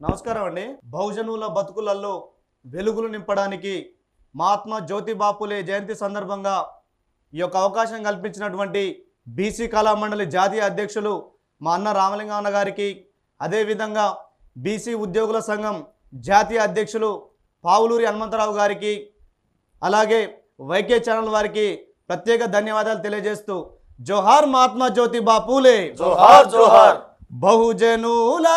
నమస్కారం అండి. బహుజనుల బతుకులలో వెలుగులు నింపడానికి మహాత్మా జ్యోతిబా పూలే జయంతి సందర్భంగా ఈ యొక్క అవకాశం కల్పించినటువంటి బీసీ కళా మండలి జాతీయ అధ్యక్షులు మా అన్న రామలింగన్న గారికి, అదేవిధంగా బీసీ ఉద్యోగుల సంఘం జాతీయ అధ్యక్షులు పావులూరి హనుమంతరావు గారికి, అలాగే వైకే ఛానల్ వారికి ప్రత్యేక ధన్యవాదాలు తెలియజేస్తూ జోహార్ మహాత్మా జ్యోతిబా పూలే, జోహార్ జోహార్. బహుజనుల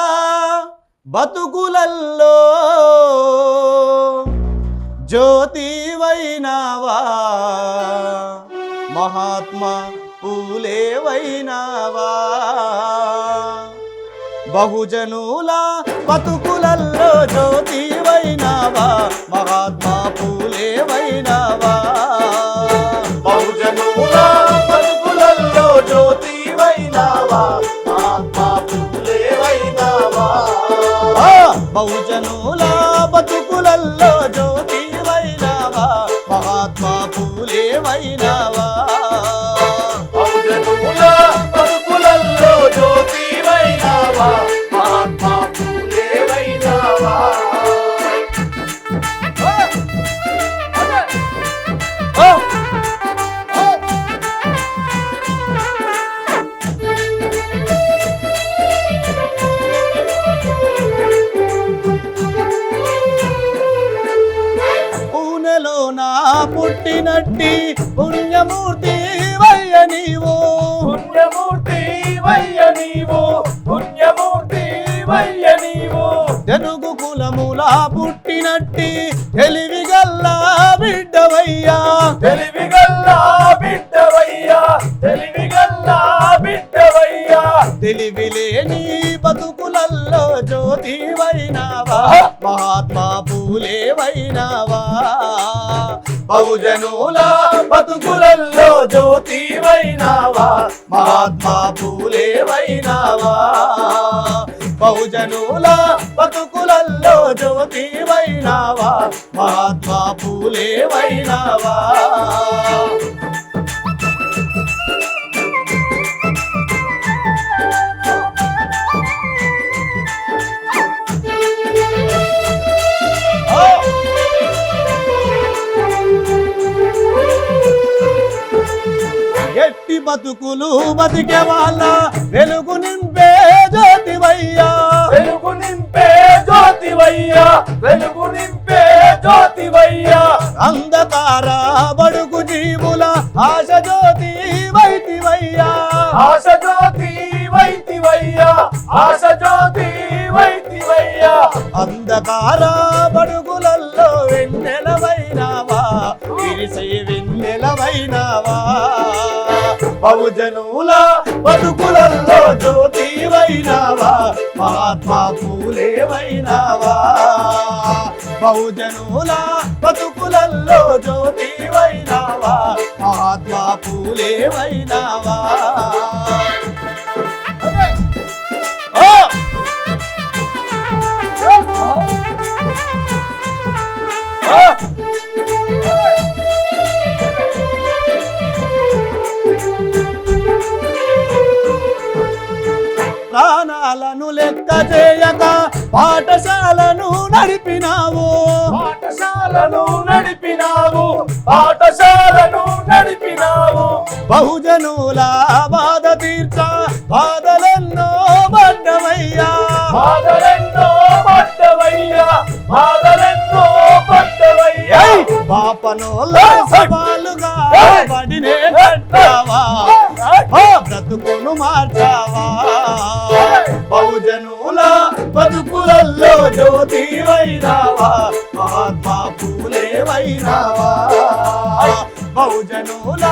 బతుకులల్లో జ్యోతి వైనావా, మహాత్మా పూలే వైనావా. బహుజనుల బతుకులల్లో జ్యోతి వైనావా, మహాత్మా పూలే వైనావా. బహుజనుల బతుకులలో జ్యోతి వైనావా, మహాత్మా పూలే వైనావా. బహుజనుల బతుకులల్లో జ్యోతి వైనావా, మహాత్మా పూలే వైనావా. బహుజనుల బతుకులలో జ్యోతి వైనావా, మహాత్మా పూలే వైనావా. పూనెలోనా పుట్టినట్టి పుణ్యమూర్తి వయ్య నీవు, పుణ్యమూర్తి వయ్య నీవు, పుణ్యమూర్తి వయ్య నీవు. తెలుగు కులముల పుట్టినట్టి తెలివిగల్లా బిడ్డవయ్యా, తెలివిగల్లా బిడ్డవయ్యా, తెలివిగల్లా బిడ్డవయ్యా. తెలివిలేని బతుకులల్లో జ్యోతి వైనావా, మహాత్మా పూలే వైనావా. బహుజనుల బతుకులలో జ్యోతి వైనావా, మహాత్మా పూలే వైనావా. బహుజనుల బతుకులల్లో జ్యోతి వైనావా, మహాత్మా పూలే వైనావా. ఎట్టి బతుకులు బతికే వాళ్ళ వెలుగు నింపే జ్యోతివయ్యా, వెలుగు నింపే జ్యోతివయ్యా, వెలుగు నింపే జ్యోతివయ్యా. అంధకార బడుగు జీవుల ఆశ జ్యోతి వైతివయ్యా, ఆశ జ్యోతి వైతివయ్యా, ఆశ జ్యోతి వైతివయ్యా. అంధకార బడుగులల్లో వెన్నెలవైనావా, విరిసే వెన్నెలవైనావా. బహుజనుల బతుకులల్లో జ్యోతి వైనావా, మహాత్మా పూలే వైనావా. బహుజనుల బతుకులల్లో జ్యోతి వైనావా, మహాత్మా పూలే వైనావా. ప్రాణాలను లెక్క చేయక పాఠశాలను నడిపినావు, పాఠశాలను నడిపినావు, పాఠశాలను నడిపినావు. బహుజనుల బాధ తీర్చ బాధలెన్నో పడ్డవయ్యా, బాధలెన్నో పడ్డవయ్యా, బాధలెన్నో పడ్డవయ్యా. పాపనోళ్ళ సవాలుగా పడినే కట్టావా, బ్రతుకును మార్చావా. బహుజనుల బతుకులల్లో జ్యోతి వైనావా, మహాత్మా పూలే వైనావా. బహుజనుల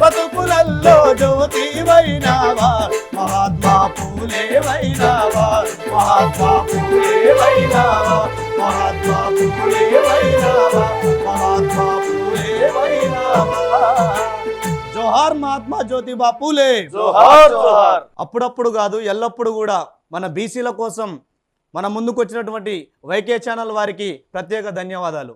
బతుకులల్లో జ్యోతి వైనావా, మహాత్మా పూలే వైనావా, మహాత్మా పూలే వైనావా, మహాత్మా పూలే వైనావా, మహాత్మా పూలే వైనావా. జోహార్ మహాత్మా జ్యోతిబా పూలే, జోహార్ జోహార్. అప్పుడప్పుడు కాదు ఎల్లప్పుడు కూడా మన బీసీల కోసం మన ముందుకు వచ్చినటువంటి వైకే ఛానల్ వారికి ప్రత్యేక ధన్యవాదాలు.